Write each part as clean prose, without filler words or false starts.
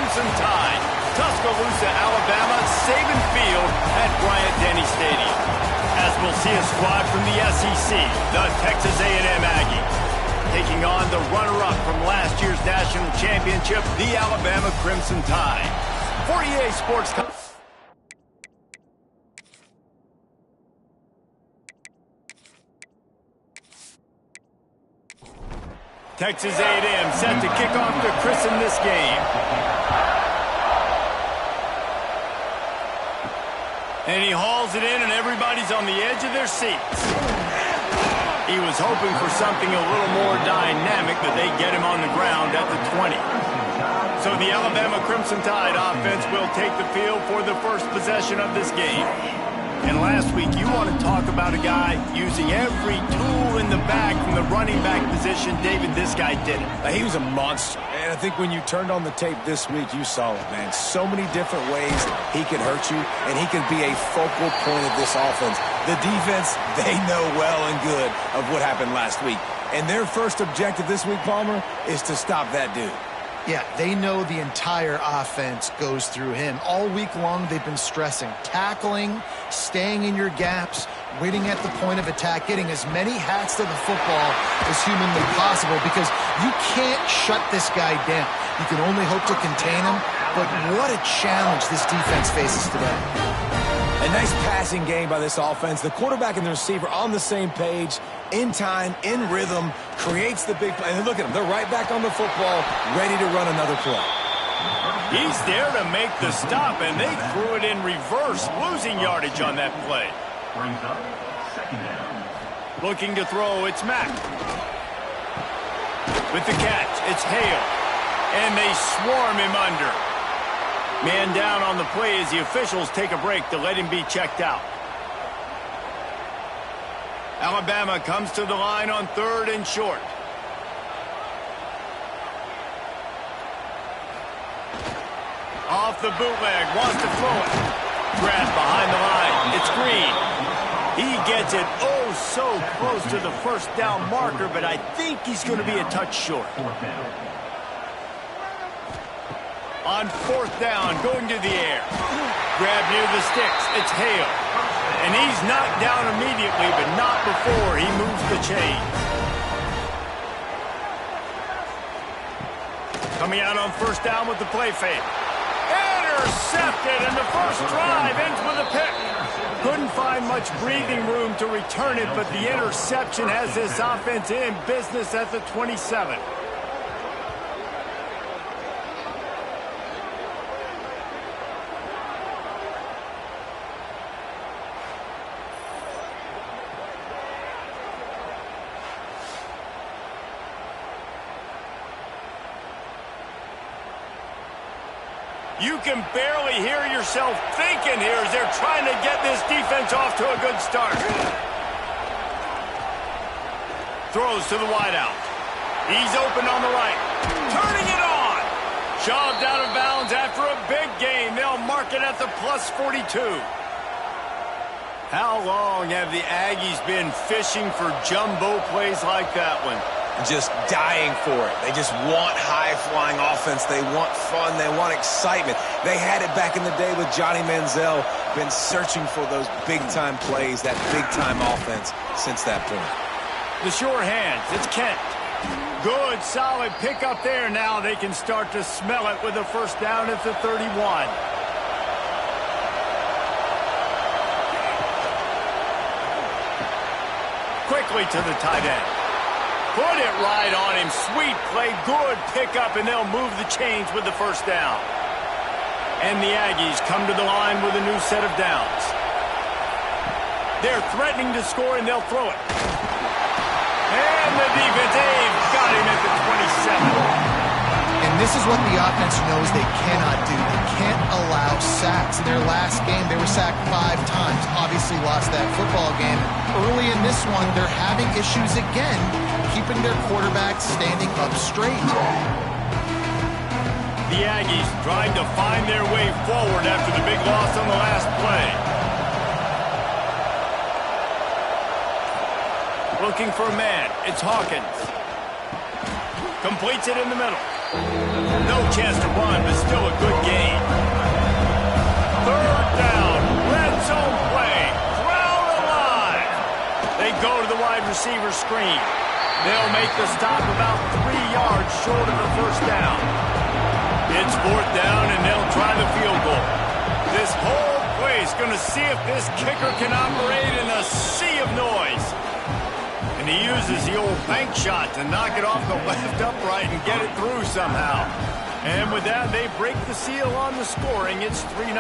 Crimson Tide. Tuscaloosa, Alabama, Saban Field at Bryant-Denny Stadium. As we'll see a squad from the SEC, the Texas A&M Aggies, taking on the runner-up from last year's national championship, the Alabama Crimson Tide. For EA Sports... Texas A&M set to kick off to christen this game. And he hauls it in, and everybody's on the edge of their seats. He was hoping for something a little more dynamic, but they get him on the ground at the 20. So the Alabama Crimson Tide offense will take the field for the first possession of this game. And last week, you want to talk about a guy using every tool in the bag from the running back position. David, this guy did it. He was a monster. And I think when you turned on the tape this week, you saw it, man. So many different ways he can hurt you, and he can be a focal point of this offense. The defense, they know well and good of what happened last week. And their first objective this week, Palmer, is to stop that dude. Yeah, they know the entire offense goes through him. All week long, they've been stressing, tackling, staying in your gaps, waiting at the point of attack, getting as many hats to the football as humanly possible, because you can't shut this guy down. You can only hope to contain him, but what a challenge this defense faces today. A nice passing game by this offense. The quarterback and the receiver on the same page, in time, in rhythm, creates the big play. And look at them. They're right back on the football, ready to run another play. He's there to make the stop, and they threw it in reverse, losing yardage on that play. Looking to throw, it's Mack. With the catch, it's Hale. And they swarm him under. Man down on the play as the officials take a break to let him be checked out. Alabama comes to the line on 3rd and short. Off the bootleg, wants to throw it. Grabbed behind the line, it's Green. He gets it oh so close to the first down marker, but I think he's going to be a touch short. On 4th down, going to the air. Grab near the sticks. It's Hale. And he's knocked down immediately, but not before he moves the chains. Coming out on 1st down with the play fake. Intercepted, and the first drive ends with a pick. Couldn't find much breathing room to return it, but the interception has this offense in business at the 27. You can barely hear yourself thinking here as they're trying to get this defense off to a good start. Throws to the wideout. He's open on the right. Turning it on. Shoved out of bounds after a big gain. They'll mark it at the plus 42. How long have the Aggies been fishing for jumbo plays like that one? Just dying for it. They just want high-flying offense. They want fun. They want excitement. They had it back in the day with Johnny Manziel. Been searching for those big-time plays, that big-time offense since that point. The sure hands. It's Kent. Good, solid pickup there. Now they can start to smell it with a 1st down at the 31. Quickly to the tight end. Put it right on him. Sweet play. Good pickup, and they'll move the chains with the 1st down. And the Aggies come to the line with a new set of downs. They're threatening to score, and they'll throw it. And the defense, they've got him at the 27. And this is what the offense knows they cannot do. They can't allow sacks. In their last game, they were sacked 5 times. Obviously lost that football game. Early in this one, they're having issues again, keeping their quarterback standing up straight. The Aggies trying to find their way forward after the big loss on the last play. Looking for a man. It's Hawkins. Completes it in the middle. No chance to run, but still a good gain. Third down, red zone play, crowd alive. They go to the wide receiver screen. They'll make the stop about 3 yards short of the first down. It's fourth down, and they'll try the field goal. This whole place going to see if this kicker can operate in a sea of noise. And he uses the old bank shot to knock it off the left upright and get it through somehow. And with that, they break the seal on the scoring. It's 3-0.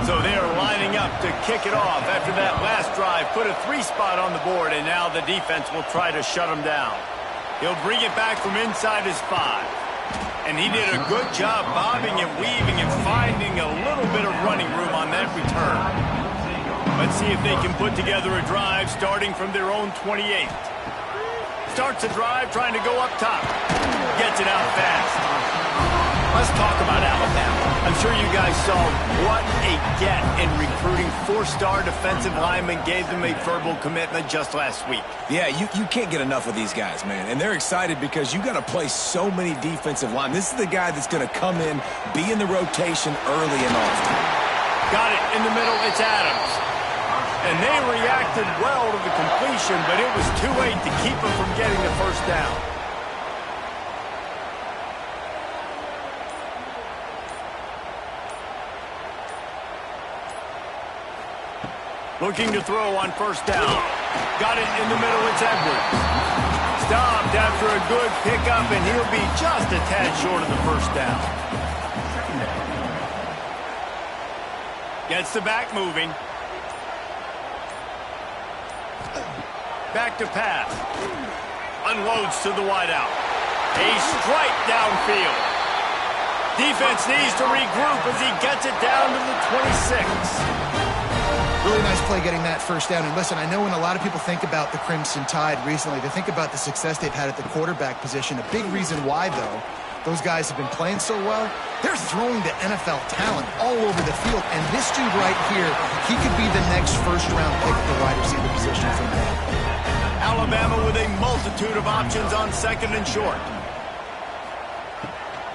So they're lining up to kick it off after that last drive. Put a 3-spot on the board, and now the defense will try to shut him down. He'll bring it back from inside his 5. And he did a good job bobbing and weaving and finding a little bit of running room on that return. Let's see if they can put together a drive starting from their own 28. Starts a drive trying to go up top. Gets it out fast. Let's talk about Alabama. I'm sure you guys saw what a get in recruiting 4-star defensive linemen gave them a verbal commitment just last week. Yeah, you can't get enough of these guys, man. And they're excited because you got to play so many defensive linemen. This is the guy that's going to come in, be in the rotation early and often. Got it in the middle. It's Adams. And they reacted well to the completion, but it was too late to keep them from getting the first down. Looking to throw on first down. Got it in the middle. It's Edwards. Stopped after a good pickup, and he'll be just a tad short of the first down. Gets the back moving. Back to pass. Unloads to the wideout. A strike downfield. Defense needs to regroup as he gets it down to the 26. Really nice play getting that first down. And listen, I know when a lot of people think about the Crimson Tide recently, they think about the success they've had at the quarterback position. A big reason why, though, those guys have been playing so well, they're throwing to NFL talent all over the field. And this dude right here, he could be the next first-round pick at the wide receiver position from there. Alabama with a multitude of options on second and short.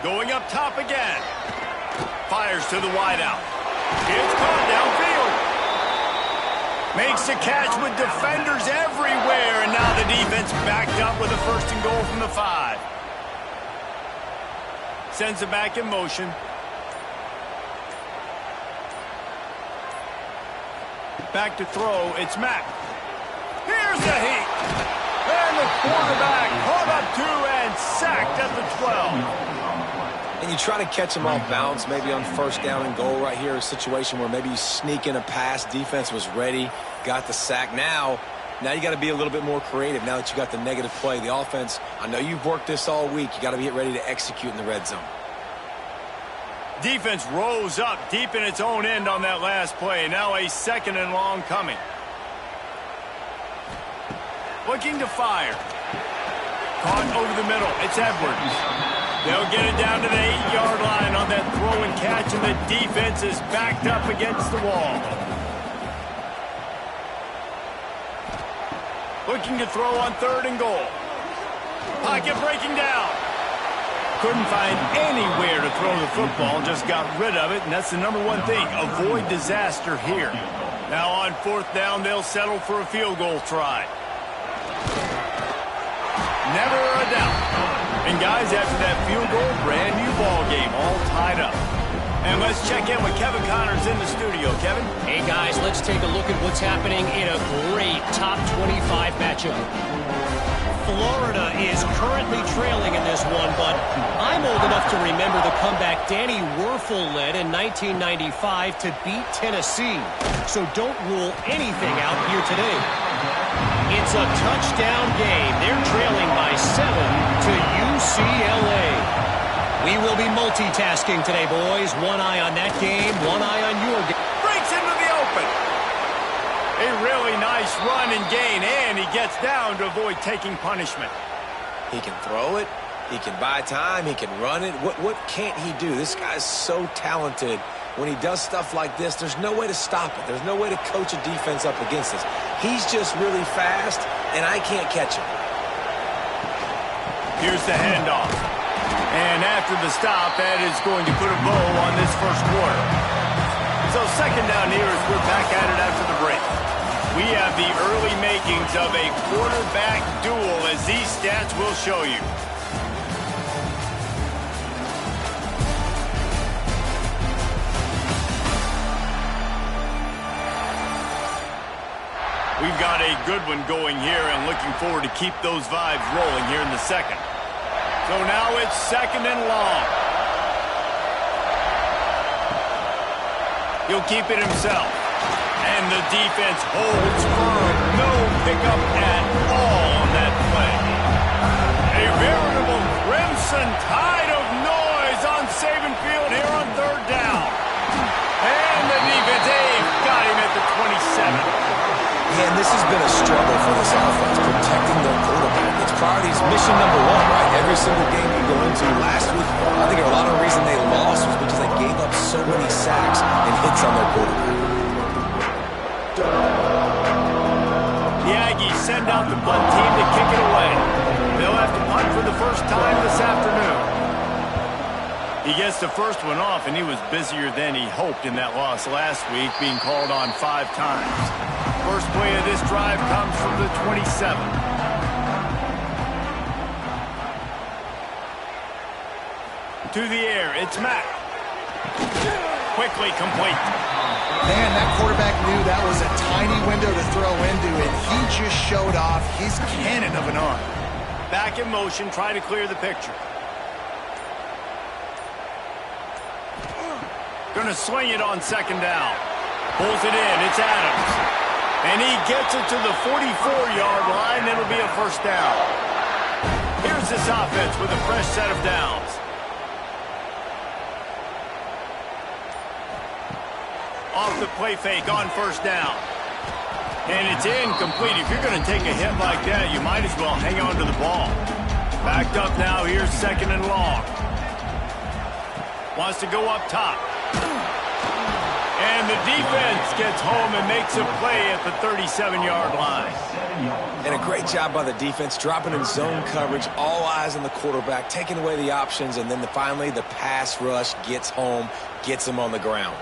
Going up top again. Fires to the wideout. It's caught downfield. Makes a catch with defenders everywhere, and now the defense backed up with a first and goal from the 5. Sends it back in motion. Back to throw, it's Mack. Here's the heat. And the quarterback caught up 2 and sacked at the 12. And you try to catch him off balance, maybe on first down and goal right here, a situation where maybe you sneak in a pass, defense was ready, got the sack. Now you got to be a little bit more creative now that you got the negative play. The offense, I know you've worked this all week. You got to get ready to execute in the red zone. Defense rose up deep in its own end on that last play. Now a second and long coming. Looking to fire. Caught over the middle. It's Edwards. They'll get it down to the 8-yard line on that throw and catch, and the defense is backed up against the wall. Looking to throw on third and goal. Pocket breaking down. Couldn't find anywhere to throw the football, just got rid of it, and that's the number one thing. Avoid disaster here. Now on fourth down, they'll settle for a field goal try. Never a doubt. And guys, after that field goal, brand new ball game, all tied up. And let's check in with Kevin Connors in the studio. Kevin? Hey guys, let's take a look at what's happening in a great top 25 matchup. Florida is currently trailing in this one, but I'm old enough to remember the comeback Danny Wuerffel led in 1995 to beat Tennessee. So don't rule anything out here today. It's a touchdown game. They're trailing by 7 to UCLA. We will be multitasking today, boys. One eye on that game, one eye on your game. Breaks into the open. A really nice run and gain, and he gets down to avoid taking punishment. He can throw it. He can buy time. He can run it. What can't he do? This guy's so talented. When he does stuff like this, there's no way to stop it. There's no way to coach a defense up against this. He's just really fast, and I can't catch him. Here's the handoff. And after the stop, that is going to put a bow on this first quarter. So second down here as we're back at it after the break. We have the early makings of a quarterback duel, as these stats will show you. We've got a good one going here and looking forward to keep those vibes rolling here in the second. So now it's second and long. He'll keep it himself. And the defense holds firm. No pickup at all on that play. A veritable crimson tide of noise on Saban Field here on third down. And the defense, they've got him at the 27. And this has been a struggle for this offense, protecting their quarterback. It's priorities mission number one, right? Every single game you go into last week, I think a lot of the reason they lost was because they gave up so many sacks and hits on their quarterback. The Aggies send out the punt team to kick it away. They'll have to punt for the first time this afternoon. He gets the first one off, and he was busier than he hoped in that loss last week, being called on 5 times. First play of this drive comes from the 27. To the air, it's Mack. Quickly complete. Man, that quarterback knew that was a tiny window to throw into, and he just showed off his cannon of an arm. Back in motion, try to clear the picture. Gonna swing it on second down. Pulls it in, it's Adams. And he gets it to the 44-yard line. It'll be a first down. Here's this offense with a fresh set of downs. Off the play fake on first down. And it's incomplete. If you're going to take a hit like that, you might as well hang on to the ball. Backed up now. Here's second and long. Wants to go up top. And the defense gets home and makes a play at the 37-yard line. And a great job by the defense, dropping in zone coverage, all eyes on the quarterback, taking away the options, and then finally the pass rush gets home, gets him on the ground.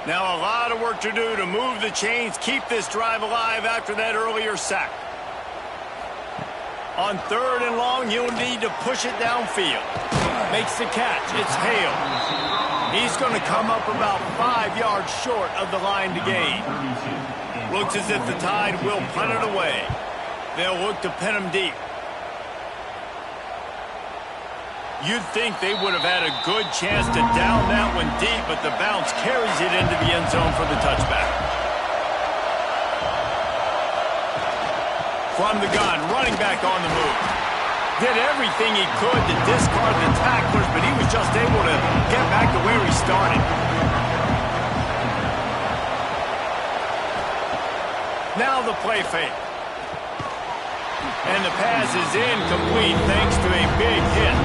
Now a lot of work to do to move the chains, keep this drive alive after that earlier sack. On third and long, he'll need to push it downfield. Makes the catch. It's Hale. He's going to come up about 5 yards short of the line to gain. Looks as if the Tide will punt it away. They'll look to pin him deep. You'd think they would have had a good chance to down that one deep, but the bounce carries it into the end zone for the touchback. From the gun, running back on the move. Did everything he could to discard the tacklers, but he was just able to get back to where he started. Now the play fake. And the pass is incomplete thanks to a big hit.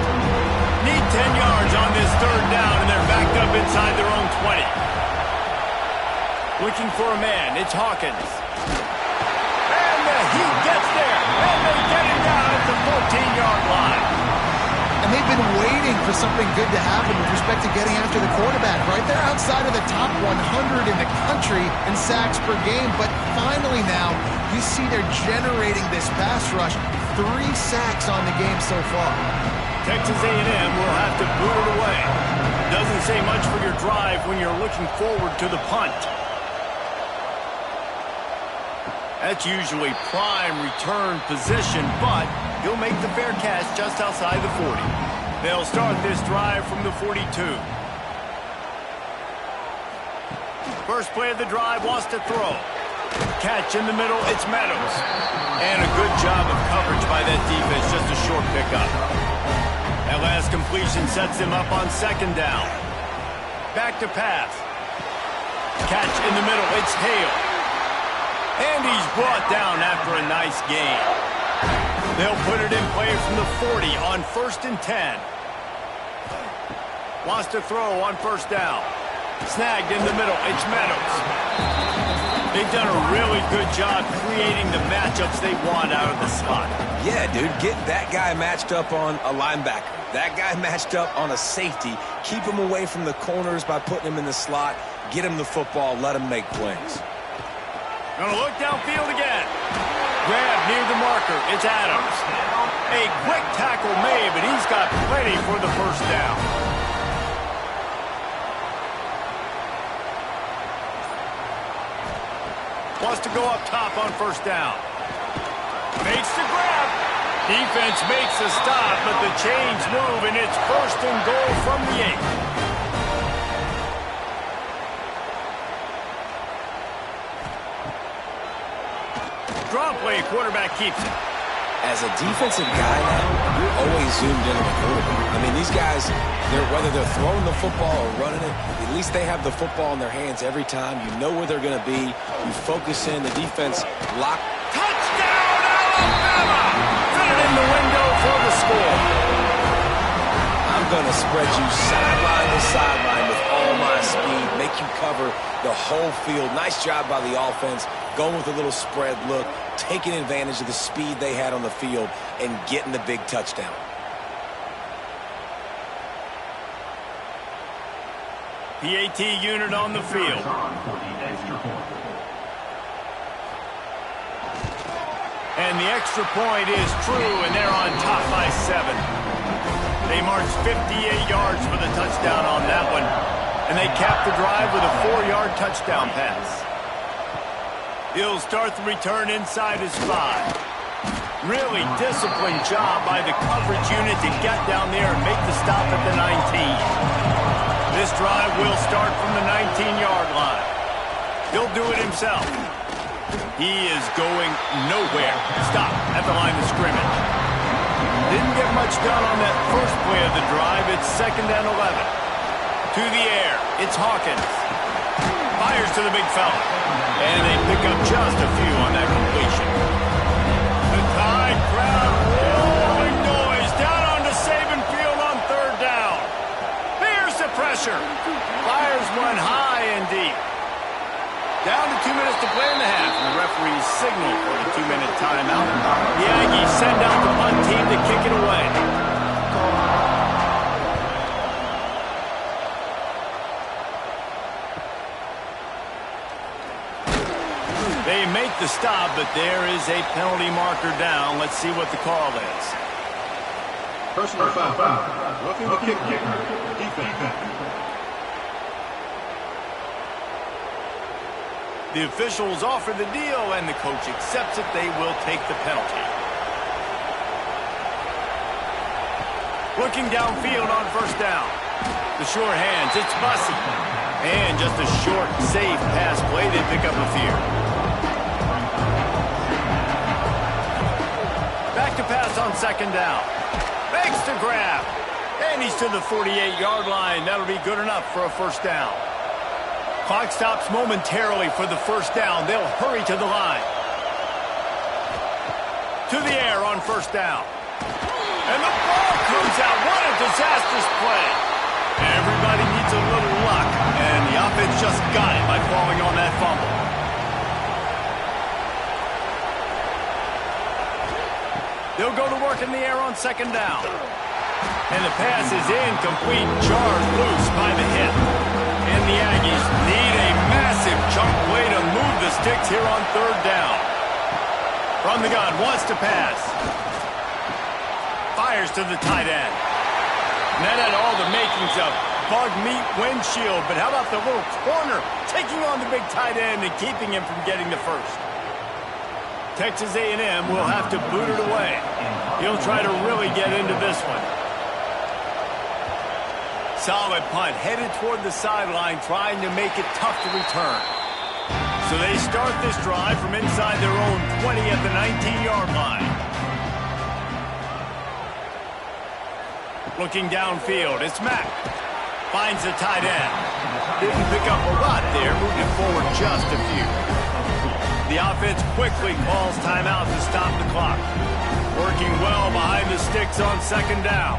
Need 10 yards on this third down, and they're backed up inside their own 20. Looking for a man. It's Hawkins. He gets there, and they get him down at the 14-yard line. And they've been waiting for something good to happen with respect to getting after the quarterback, right? They're outside of the top 100 in the country in sacks per game, but finally now you see they're generating this pass rush. 3 sacks on the game so far. Texas A&M will have to boot it away. Doesn't say much for your drive when you're looking forward to the punt. That's usually prime return position, but he'll make the fair catch just outside the 40. They'll start this drive from the 42. First play of the drive, wants to throw. Catch in the middle, it's Meadows. And a good job of coverage by that defense, just a short pickup. That last completion sets him up on second down. Back to pass. Catch in the middle, it's Hale. And he's brought down after a nice gain. They'll put it in play from the 40 on 1st and 10. Wants to throw on first down. Snagged in the middle. It's Meadows. They've done a really good job creating the matchups they want out of the slot. Yeah, dude, get that guy matched up on a linebacker. That guy matched up on a safety. Keep him away from the corners by putting him in the slot. Get him the football. Let him make plays. Gonna look downfield again. Grab near the marker. It's Adams. A quick tackle made, but he's got plenty for the first down. Wants to go up top on first down. Makes the grab. Defense makes a stop, but the chains move, and it's first and goal from the 8. Draw play, quarterback keeps it. As a defensive guy now, you're always zoomed in on the quarterback. I mean, these guys, whether they're throwing the football or running it, at least they have the football in their hands every time. You know where they're going to be. You focus in. The defense lock. Touchdown, Alabama! Fit it in the window for the score. I'm going to spread you sideline to sideline with all my speed, make you cover the whole field. Nice job by the offense, going with a little spread look, taking advantage of the speed they had on the field and getting the big touchdown. PAT unit on the field. And the extra point is true, and they're on top by 7. They marched 58 yards for the touchdown on that one, and they capped the drive with a 4-yard touchdown pass. He'll start the return inside his 5. Really disciplined job by the coverage unit to get down there and make the stop at the 19. This drive will start from the 19-yard line. He'll do it himself. He is going nowhere. Stop at the line of scrimmage. Didn't get much done on that first play of the drive. It's 2nd and 11. To the air. It's Hawkins. Fires to the big fella. And they pick up just a few on that completion. The Tide crowd roaring noise down onto Saban Field on 3rd down. Here's the pressure. Fires one high and deep. Down to 2 minutes to play in the half, and the referees signal for the 2-minute timeout. The Aggies send out the punt team to kick it away. They make the stop, but there is a penalty marker down. Let's see what the call is. Personal foul. Roughing the kicker. Defense. The officials offer the deal, and the coach accepts it. They will take the penalty. Looking downfield on first down. The short hands, it's Bussey. And just a short, safe pass play. They pick up a few. Back to pass on 2nd down. Makes the grab. And he's to the 48-yard line. That'll be good enough for a first down. Clock stops momentarily for the first down. They'll hurry to the line. To the air on first down. And the ball comes out. What a disastrous play. Everybody needs a little luck, and the offense just got it by falling on that fumble. They'll go to work in the air on 2nd down. And the pass is incomplete. Jarred loose by the hit. And the Aggies need a massive chunk play to move the sticks here on 3rd down. From the gun, wants to pass. Fires to the tight end. And that had all the makings of bug meat windshield, but how about the little corner taking on the big tight end and keeping him from getting the first? Texas A&M will have to boot it away. He'll try to really get into this one. Solid punt, headed toward the sideline, trying to make it tough to return. So they start this drive from inside their own 20 at the 19-yard line. Looking downfield, it's Mack. Finds the tight end. Didn't pick up a lot there, moved it forward just a few. The offense quickly calls timeout to stop the clock. Working well behind the sticks on 2nd down.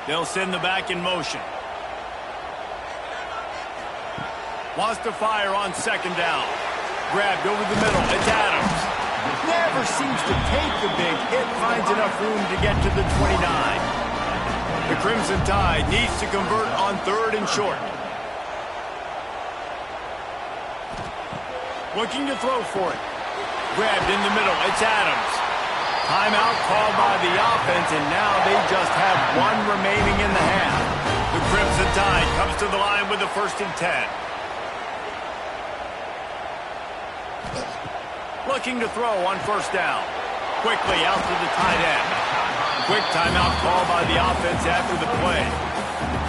They'll send the back in motion. Wants to fire on second down. Grabbed over the middle. It's Adams. Never seems to take the big hit. Finds enough room to get to the 29. The Crimson Tide needs to convert on 3rd and short. Looking to throw for it. Grabbed in the middle. It's Adams. Timeout called by the offense, and now they just have 1 remaining in the half. The Crimson Tide comes to the line with the 1st and 10. Looking to throw on 1st down. Quickly out to the tight end. Quick timeout call by the offense after the play.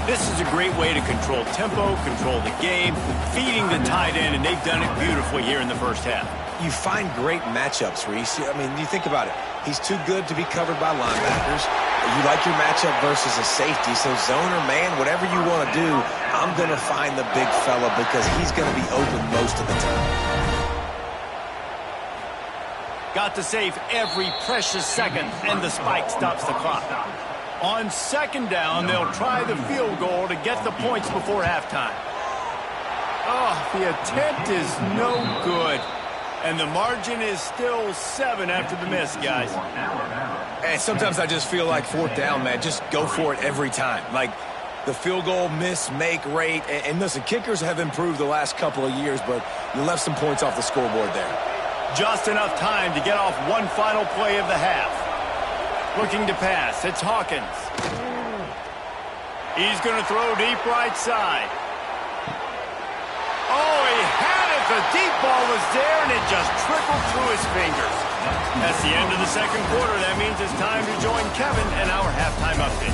This is a great way to control tempo, control the game, feeding the tight end, and they've done it beautifully here in the first half. You find great matchups, Reese. I mean, you think about it. He's too good to be covered by linebackers. You like your matchup versus a safety, so zone or man, whatever you want to do, I'm going to find the big fella because he's going to be open most of the time. Got to save every precious second, and the spike stops the clock. On 2nd down, they'll try the field goal to get the points before halftime. Oh, the attempt is no good. And the margin is still 7 after the miss, guys. And sometimes I just feel like 4th down, man. Just go for it every time. Like the field goal miss-make rate. And listen, kickers have improved the last couple of years, but you left some points off the scoreboard there. Just enough time to get off one final play of the half. Looking to pass. It's Hawkins. He's going to throw deep right side. Oh, he had it. The deep ball was there, and it just trickled through his fingers. That's the end of the 2nd quarter. That means it's time to join Kevin and our halftime update.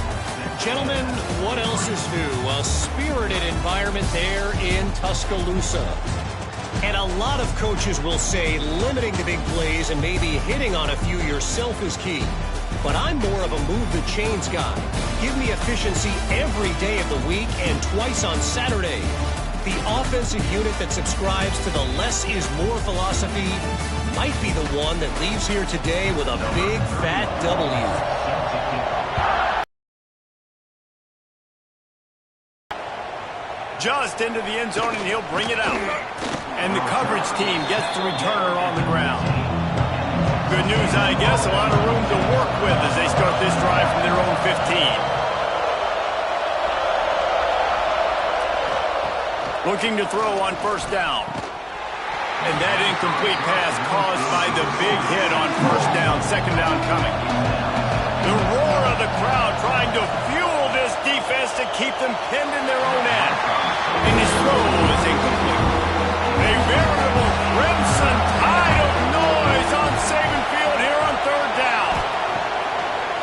Gentlemen, what else is new? A spirited environment there in Tuscaloosa. And a lot of coaches will say limiting the big plays and maybe hitting on a few yourself is key. But I'm more of a move the chains guy. Give me efficiency every day of the week and twice on Saturday. The offensive unit that subscribes to the less is more philosophy might be the one that leaves here today with a big fat W. Just into the end zone, and he'll bring it out. And the coverage team gets the returner on the ground. Good news, I guess, a lot of room to work with as they start this drive from their own 15. Looking to throw on 1st down. And that incomplete pass caused by the big hit on 1st down, 2nd down coming. The roar of the crowd trying to fuel this defense to keep them pinned in their own end. And his throw is incomplete. A veritable crimson tide of noise on Saban Field here on 3rd down.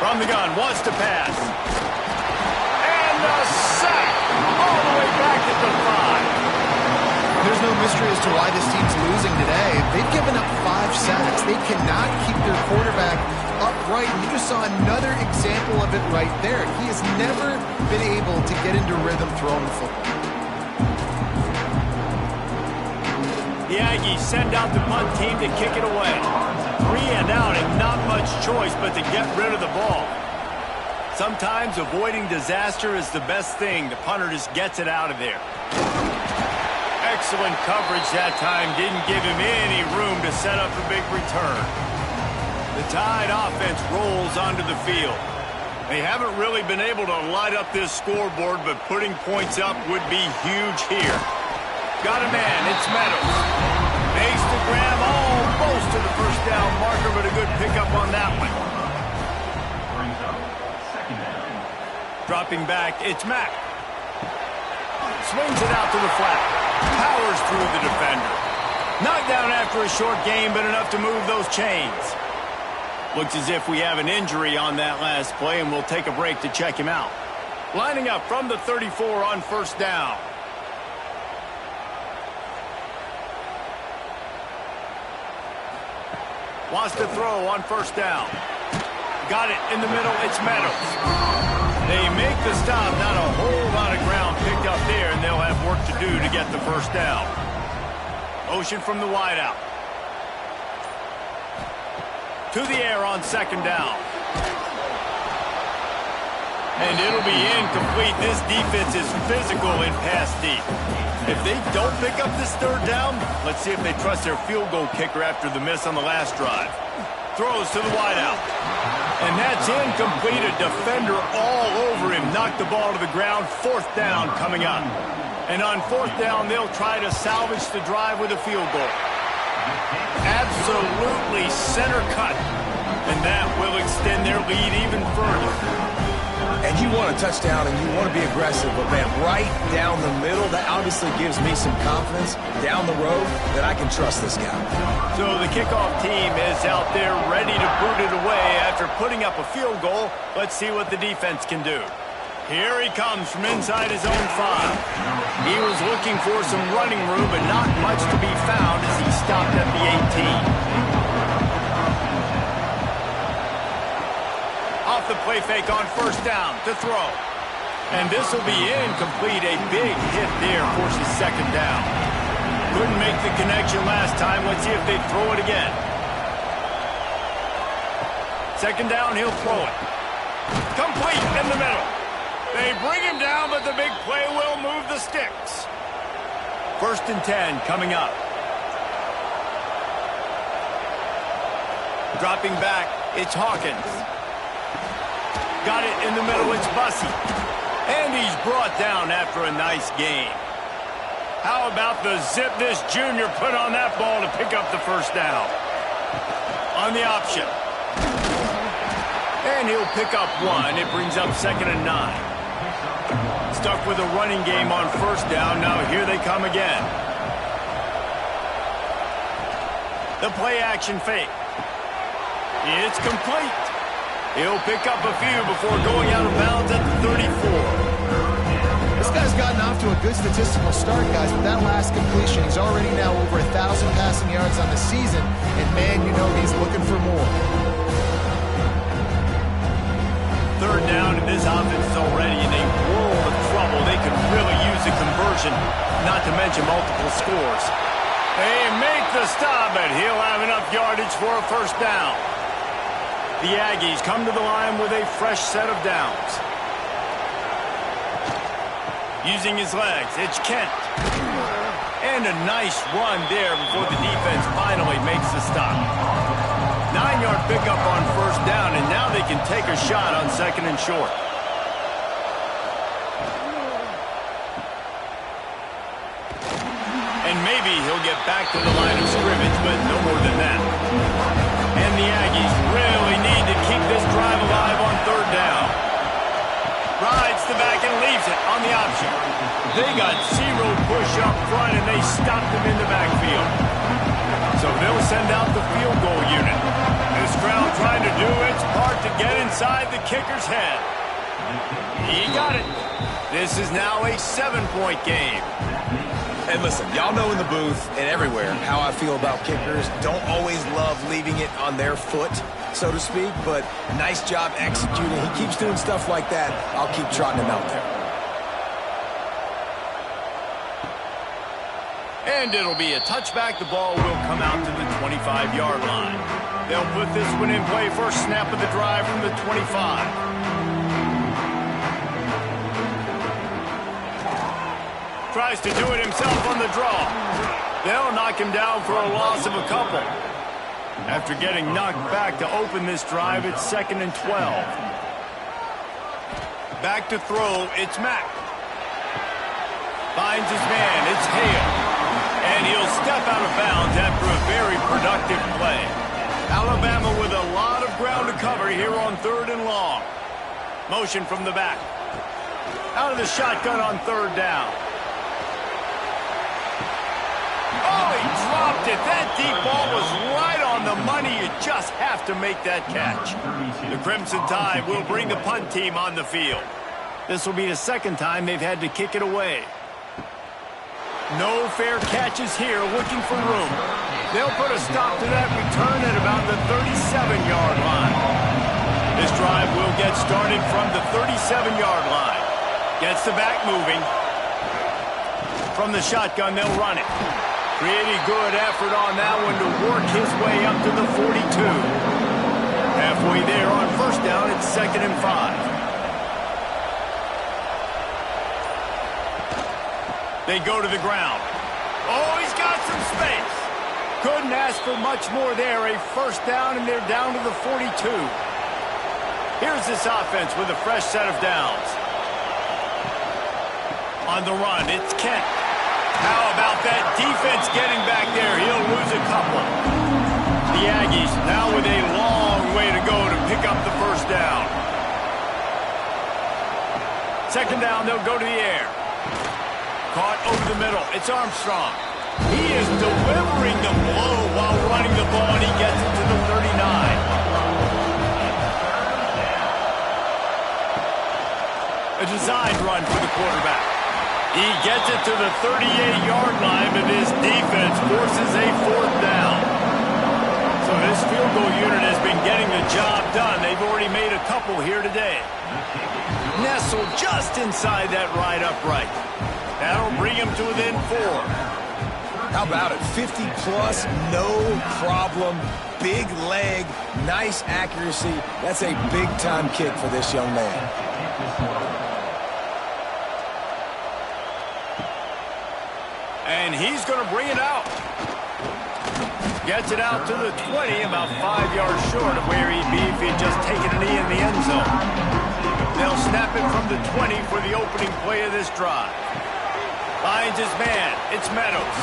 From the gun, wants to pass. And the sack all the way back at the 5. There's no mystery as to why this team's losing today. They've given up 5 sacks. They cannot keep their quarterback upright. You just saw another example of it right there. He has never been able to get into rhythm throwing the football. The Aggies send out the punt team to kick it away. 3 and out and not much choice but to get rid of the ball. Sometimes avoiding disaster is the best thing. The punter just gets it out of there. Excellent coverage that time. Didn't give him any room to set up a big return. The Tide offense rolls onto the field. They haven't really been able to light up this scoreboard, but putting points up would be huge here. Got a man. It's Meadows. Makes the grab almost to the 1st down marker, but a good pickup on that one. Dropping back, it's Mack. Swings it out to the flat. Powers through the defender. Knocked down after a short game, but enough to move those chains. Looks as if we have an injury on that last play, and we'll take a break to check him out. Lining up from the 34 on 1st down. Wants to throw on 1st down. Got it in the middle. It's Meadows. They make the stop. Not a whole lot of ground picked up there, and they'll have work to do to get the 1st down. Motion from the wideout. To the air on 2nd down. And it'll be incomplete. This defense is physical in pass deep. If they don't pick up this third down, let's see if they trust their field goal kicker after the miss on the last drive. Throws to the wideout. And that's incomplete. A defender all over him. Knocked the ball to the ground. Fourth down coming up. And on fourth down, they'll try to salvage the drive with a field goal. Absolutely center cut. And that will extend their lead even further. And you want a touchdown and you want to be aggressive, but man, right down the middle, that obviously gives me some confidence down the road that I can trust this guy. So the kickoff team is out there ready to boot it away after putting up a field goal. Let's see what the defense can do. Here he comes from inside his own 5. He was looking for some running room, but not much to be found as he stopped at the 18. Off the play fake on first down to throw. And this will be incomplete. A big hit there forces second down. Couldn't make the connection last time. Let's see if they throw it again. Second down, he'll throw it. Complete in the middle. They bring him down, but the big play will move the sticks. First and 10 coming up. Dropping back, it's Hawkins. Got it in the middle, it's Bussey. And he's brought down after a nice gain. How about the zip this junior put on that ball to pick up the first down? On the option. And he'll pick up 1. It brings up second and 9. Stuck with a running game on first down. Now here they come again. The play action fake. It's complete. He'll pick up a few before going out of bounds at the 34. This guy's gotten off to a good statistical start, guys. With that last completion, he's already now over 1,000 passing yards on the season. And, man, you know he's looking for more. Third down, and this offense is already in a world of trouble. They could really use a conversion, not to mention multiple scores. They make the stop, but he'll have enough yardage for a first down. The Aggies come to the line with a fresh set of downs. Using his legs, it's Kent. And a nice run there before the defense finally makes the stop. 9-yard pickup on first down, and now they can take a shot on second and short. And maybe he'll get back to the line of scrimmage, but no more than that. And the Aggies really need to keep this drive alive on third down. Rides the back and leaves it on the option. They got 0 push up front, and they stopped him in the backfield. So they'll send out the field goal unit. This crowd trying to do its part to get inside the kicker's head. He got it. This is now a 7-point game. And listen, y'all know in the booth and everywhere how I feel about kickers. Don't always love leaving it on their foot, so to speak, but nice job executing. He keeps doing stuff like that. I'll keep trotting him out there. And it'll be a touchback. The ball will come out to the 25-yard line. They'll put this one in play. First snap of the drive from the 25. Tries to do it himself on the draw. They'll knock him down for a loss of a couple. After getting knocked back to open this drive, it's second and 12. Back to throw, it's Mack. Finds his man, it's Hale. And he'll step out of bounds after a very productive play. Alabama with a lot of ground to cover here on third and long. Motion from the back. Out of the shotgun on third down. Oh, he dropped it. That deep ball was right on the money. You just have to make that catch. The Crimson Tide will bring the punt team on the field. This will be the second time they've had to kick it away. No fair catches here, looking for room. They'll put a stop to that return at about the 37-yard line. This drive will get started from the 37-yard line. Gets the back moving. From the shotgun, they'll run it. Pretty good effort on that one to work his way up to the 42. Halfway there on first down, it's second and 5. They go to the ground. Oh, he's got some space. Couldn't ask for much more there. A first down, and they're down to the 42. Here's this offense with a fresh set of downs. On the run, it's Kent. How about that defense getting back there? He'll lose a couple. The Aggies now with a long way to go to pick up the first down. Second down, they'll go to the air. Caught over the middle. It's Armstrong. He is delivering the blow while running the ball, and he gets it to the 39. A designed run for the quarterback. He gets it to the 38-yard line, but his defense forces a fourth down. So this field goal unit has been getting the job done. They've already made a couple here today. Nestled just inside that right upright. That'll bring him to within 4. How about it? 50-plus, no problem. Big leg, nice accuracy. That's a big-time kick for this young man. And he's going to bring it out. Gets it out to the 20, about 5 yards short of where he'd be if he'd just taken a knee in the end zone. They'll snap it from the 20 for the opening play of this drive. Finds his man. It's Meadows.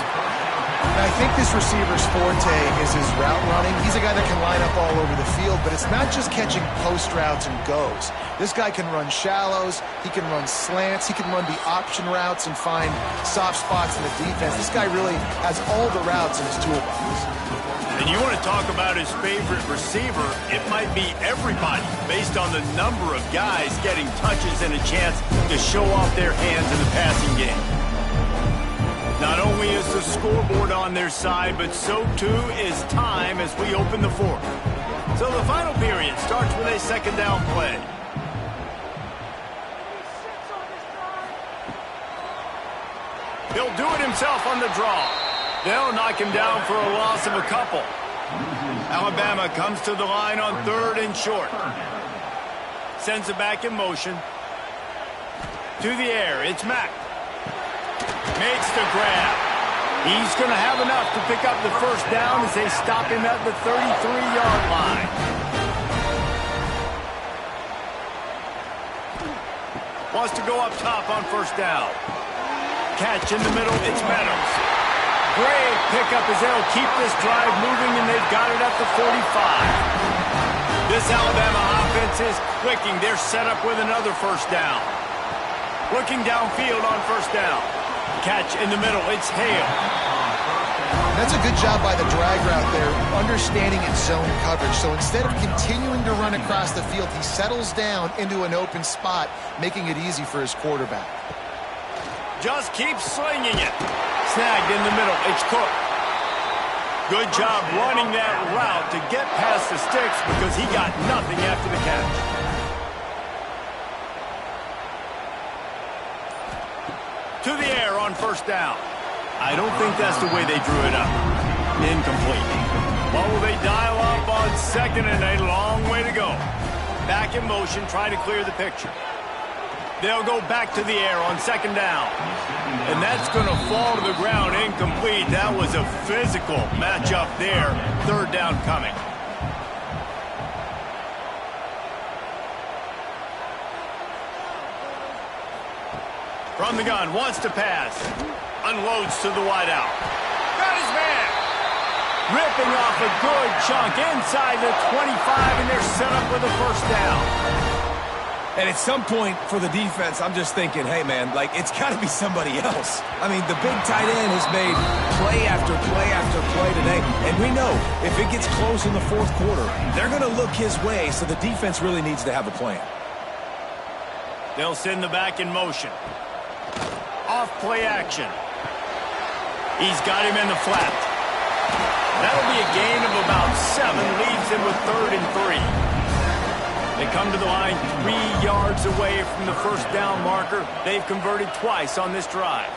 And I think this receiver's forte is his route running. He's a guy that can line up all over the field, but it's not just catching post routes and goes. This guy can run shallows, he can run slants, he can run the option routes and find soft spots in the defense. This guy really has all the routes in his toolbox. And you want to talk about his favorite receiver, it might be everybody based on the number of guys getting touches and a chance to show off their hands in the passing game. Not only is the scoreboard on their side, but so too is time as we open the fourth. So the final period starts with a second down play. He'll do it himself on the draw. They'll knock him down for a loss of a couple. Alabama comes to the line on 3rd and short. Sends it back in motion. To the air, it's Mack. Makes the grab. He's going to have enough to pick up the first down as they stop him at the 33-yard line. Wants to go up top on first down. Catch in the middle, it's Meadows. Great pickup as they'll keep this drive moving, and they've got it at the 45. This Alabama offense is clicking. They're set up with another first down. Looking downfield on first down. Catch in the middle, it's Hale. That's a good job by the drag route there, understanding its zone coverage. So instead of continuing to run across the field, he settles down into an open spot, making it easy for his quarterback. Just keep slinging it. Snagged in the middle, it's Cook. Good job running that route to get past the sticks because he got nothing after the catch. To the air on first down. I don't think that's the way they drew it up. Incomplete. What will they dial up on second, and a long way to go. Back in motion, try to clear the picture. They'll go back to the air on second down. And that's going to fall to the ground incomplete. That was a physical matchup there. Third down coming. From the gun, wants to pass. Unloads to the wideout. Got his man. Ripping off a good chunk inside the 25, and they're set up with a first down. And at some point for the defense, I'm just thinking, hey, man, like, it's got to be somebody else. I mean, the big tight end has made play after play after play today. And we know if it gets close in the fourth quarter, they're going to look his way, so the defense really needs to have a plan. They'll send the back in motion. Off play action. He's got him in the flat. That'll be a gain of about 7, leaves him with 3rd and 3. They come to the line 3 yards away from the first down marker. They've converted twice on this drive.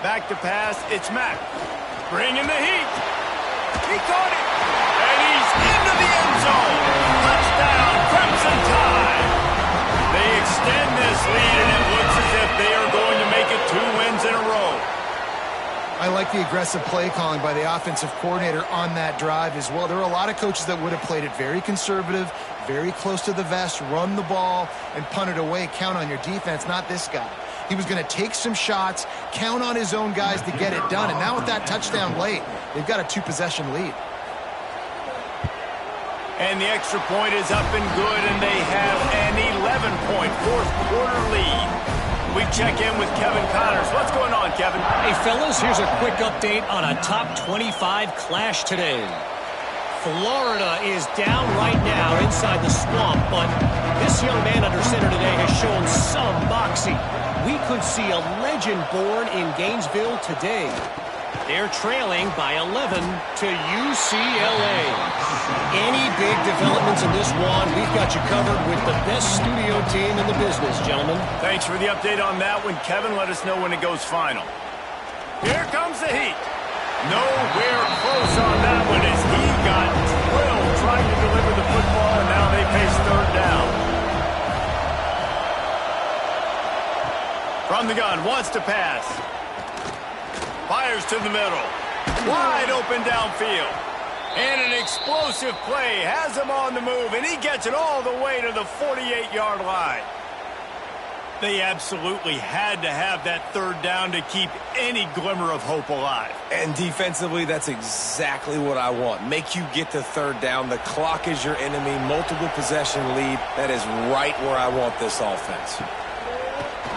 Back to pass, it's Mack. Bringing the heat. He caught it. And he's into the end zone. Touchdown, Crimson Tide. They They extend this lead, and it looks as if they are going to make it 2 wins in a row. I like the aggressive play calling by the offensive coordinator on that drive as well. There are a lot of coaches that would have played it very conservative, very close to the vest, run the ball, and punt it away. Count on your defense, not this guy. He was going to take some shots, count on his own guys to get it done. And now with that touchdown late, they've got a 2-possession lead. And the extra point is up and good, and they have an 11-point fourth-quarter lead. We check in with Kevin Connors. What's going on, Kevin? Hey, fellas, here's a quick update on a top 25 clash today. Florida is down right now inside the swamp, but this young man under center today has shown some moxie. We could see a legend born in Gainesville today. They're trailing by 11 to UCLA. Any big developments in this one, we've got you covered with the best studio team in the business, gentlemen. Thanks for the update on that one, Kevin. Let us know when it goes final. Here comes the heat. Nowhere close on that one as he got drilled trying to deliver the football, and now they face third down. From the gun, wants to pass. Fires to the middle. Wide open downfield. And an explosive play has him on the move, and he gets it all the way to the 48-yard line. They absolutely had to have that third down to keep any glimmer of hope alive. And defensively, that's exactly what I want. Make you get to third down. The clock is your enemy. Multiple possession lead. That is right where I want this offense.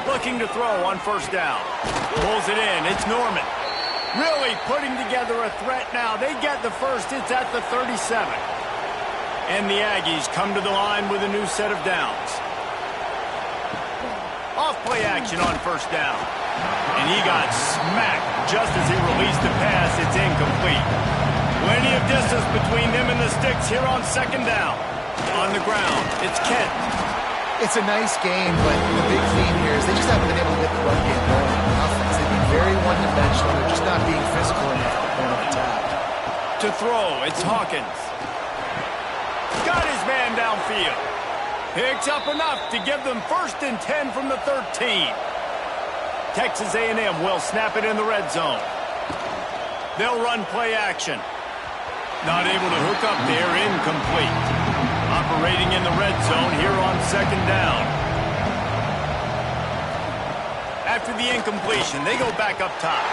Looking to throw on first down. Pulls it in. It's Norman. Really putting together a threat now. They get the first. It's at the 37. And the Aggies come to the line with a new set of downs. Off play action on first down. And he got smacked just as he released the pass. It's incomplete. Plenty of distance between them and the sticks here on second down. On the ground, it's Kent. It's a nice game, but the big theme here is they just haven't been able to get the run game going on the offense. They've been very one-dimensional. They're just not being physical enough at the point of attack. To throw, it's Hawkins. Got his man downfield. Picks up enough to give them 1st and 10 from the 13. Texas A&M will snap it in the red zone. They'll run play action. Not able to hook up there, incomplete. Operating in the red zone here on second down. After the incompletion, they go back up top.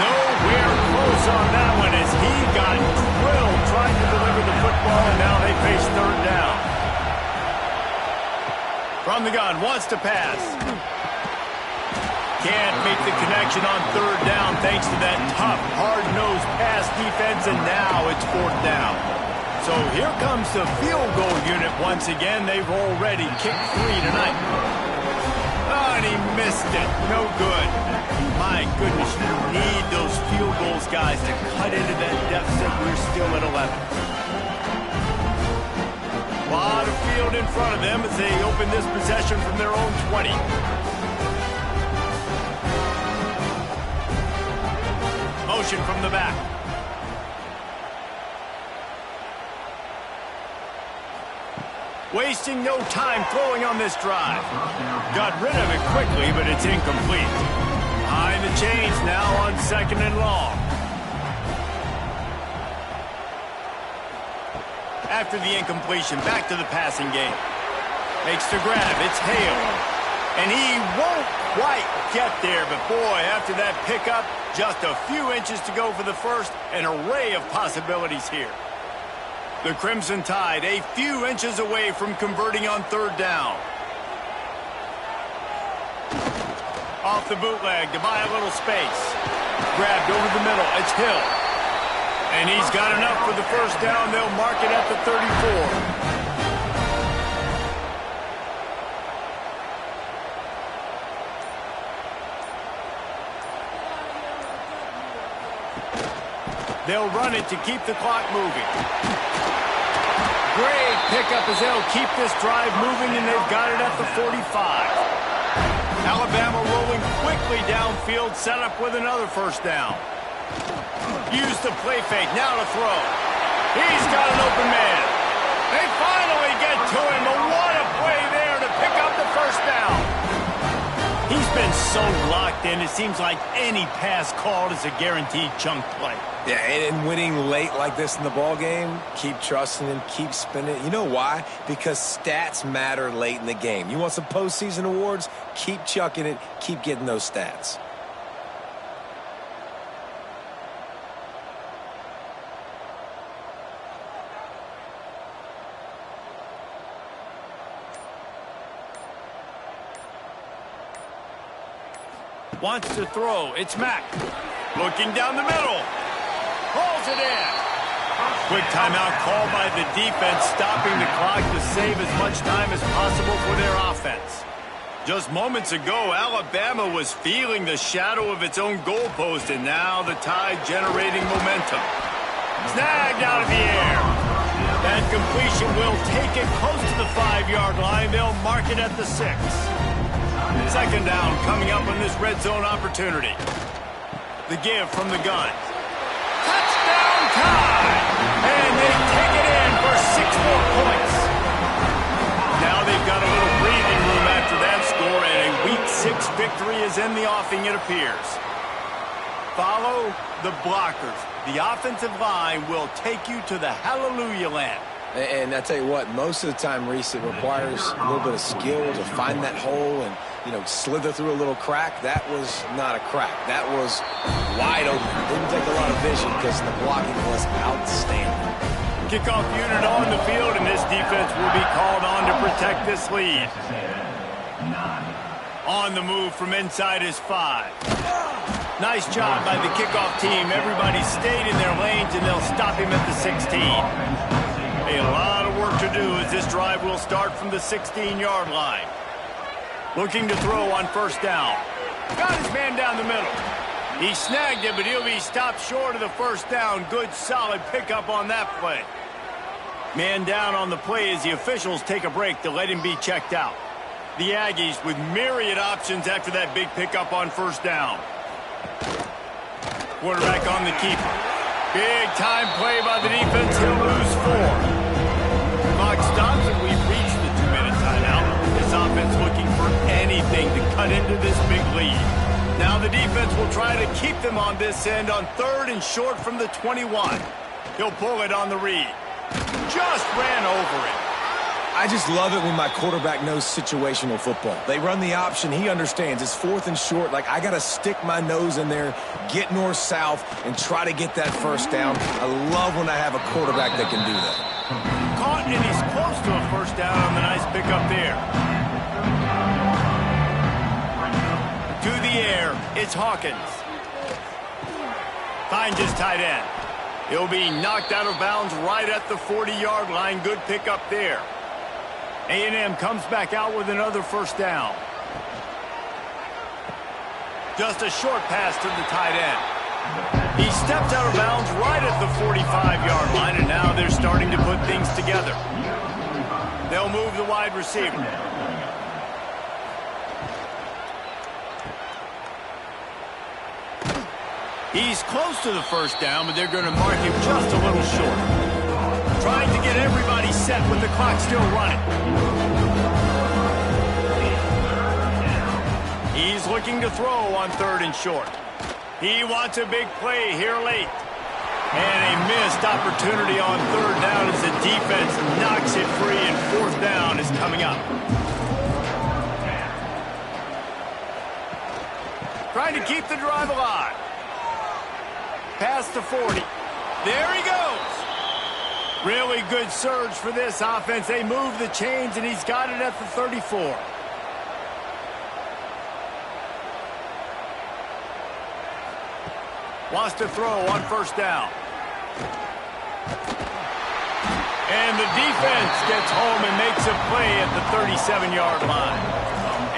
Nowhere close on that one as he got drilled trying to deliver the football, and now they face third down. From the gun, wants to pass. Can't make the connection on third down thanks to that tough, hard-nosed pass defense, and now it's fourth down. So here comes the field goal unit once again. They've already kicked 3 tonight. Oh, and he missed it. No good. My goodness, you need those field goals, guys, to cut into that deficit. We're still at 11. A lot of field in front of them as they open this possession from their own 20. Motion from the back. Wasting no time throwing on this drive. Got rid of it quickly, but it's incomplete. Behind the chains now on second and long. After the incompletion, back to the passing game. Makes the grab. It's Hale. And he won't quite get there, but boy, after that pickup, just a few inches to go for the first. An array of possibilities here. The Crimson Tide a few inches away from converting on third down. Off the bootleg to buy a little space. Grabbed over the middle. It's Hill. And he's got enough for the first down. They'll mark it at the 34. They'll run it to keep the clock moving. Great pickup as they'll keep this drive moving, and they've got it at the 45. Alabama rolling quickly downfield, set up with another first down. Use the play fake, now to throw. He's got an open man. They finally get to him, but what a play there to pick up the first down. He's been so locked in, it seems like any pass called is a guaranteed chunk play. Yeah, and winning late like this in the ball game, keep trusting him, keep spinning it. You know why? Because stats matter late in the game. You want some postseason awards? Keep chucking it, keep getting those stats. Wants to throw. It's Mack. Looking down the middle. Pulls it in. Quick timeout called by the defense, stopping the clock to save as much time as possible for their offense. Just moments ago, Alabama was feeling the shadow of its own goalpost, and now the Tide generating momentum. Snagged out of the air. That completion will take it close to the 5-yard line. They'll mark it at the 6. Second down coming up on this red zone opportunity. The give from the gun. Touchdown Tide! And they take it in for 6 more points. Now they've got a little breathing room after that score, and a Week 6 victory is in the offing, it appears. Follow the blockers. The offensive line will take you to the hallelujah land. And I tell you what, most of the time, Reese, it requires a little bit of skill to find that hole and, slither through a little crack. That was not a crack. That was wide open. Didn't take a lot of vision because the blocking was outstanding. Kickoff unit on the field, and this defense will be called on to protect this lead. On the move from inside is 5. Nice job by the kickoff team. Everybody stayed in their lanes, and they'll stop him at the 16. A lot of work to do as this drive will start from the 16-yard line. Looking to throw on first down. Got his man down the middle. He snagged it, but he'll be stopped short of the first down. Good, solid pickup on that play. Man down on the play as the officials take a break to let him be checked out. The Aggies with myriad options after that big pickup on first down. Quarterback on the keeper. Big time play by the defense. He'll lose 4. Clock stops and we've reached the 2-minute timeout. This offense looking for anything to cut into this big lead. Now the defense will try to keep them on this end on 3rd and short from the 21. He'll pull it on the read. Just ran over it. I just love it when my quarterback knows situational football. They run the option. He understands. It's 4th and short. Like, I got to stick my nose in there, get north-south, and try to get that first down. I love when I have a quarterback that can do that. Caught, and he's close to a first down on the nice pickup there. To the air, it's Hawkins. Finds his tight end. He'll be knocked out of bounds right at the 40-yard line. Good pickup there. A&M comes back out with another first down. Just a short pass to the tight end. He stepped out of bounds right at the 45-yard line, and now they're starting to put things together. They'll move the wide receiver. He's close to the first down, but they're going to mark him just a little short. Trying to get everybody set with the clock still running. He's looking to throw on 3rd and short. He wants a big play here late. And a missed opportunity on 3rd down as the defense knocks it free, and 4th down is coming up. Trying to keep the drive alive. Past the 40. There he goes. Really good surge for this offense. They move the chains, and he's got it at the 34. Wants to throw on first down. And the defense gets home and makes a play at the 37-yard line.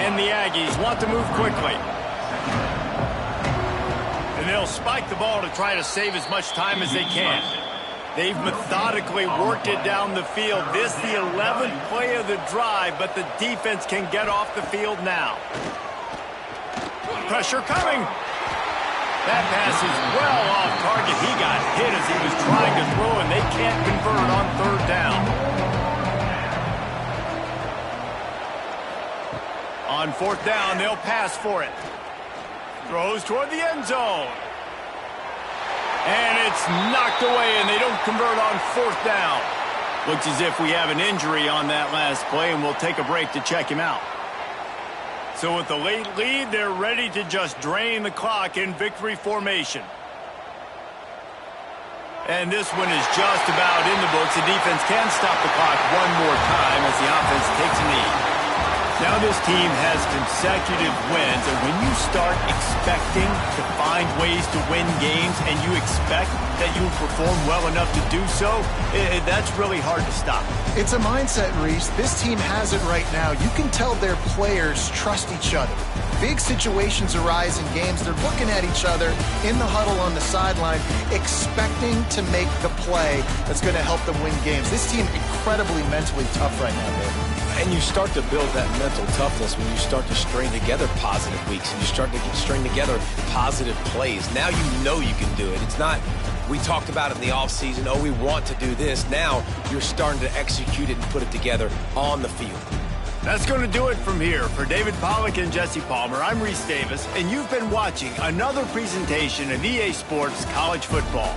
And the Aggies want to move quickly. And they'll spike the ball to try to save as much time as they can. They've methodically worked it down the field. This the 11th play of the drive, but the defense can get off the field now. Pressure coming. That pass is well off target. He got hit as he was trying to throw, and they can't convert on 3rd down. On fourth down, they'll pass for it. Throws toward the end zone. And it's knocked away, and they don't convert on fourth down. Looks as if we have an injury on that last play, and we'll take a break to check him out. So with the late lead, they're ready to just drain the clock in victory formation. And this one is just about in the books. The defense can stop the clock one more time as the offense takes a knee. Now this team has consecutive wins, and when you start expecting to find ways to win games and you expect that you will perform well enough to do so, that's really hard to stop. It's a mindset, Reese. This team has it right now. You can tell their players trust each other. Big situations arise in games. They're looking at each other in the huddle on the sideline, expecting to make the play that's going to help them win games. This team incredibly mentally tough right now, baby. And you start to build that mental toughness when you start to string together positive weeks and you start to string together positive plays. Now you know you can do it. It's not, we talked about it in the offseason, oh, we want to do this. Now you're starting to execute it and put it together on the field. That's going to do it from here. For David Pollack and Jesse Palmer, I'm Reese Davis, and you've been watching another presentation of EA Sports College Football.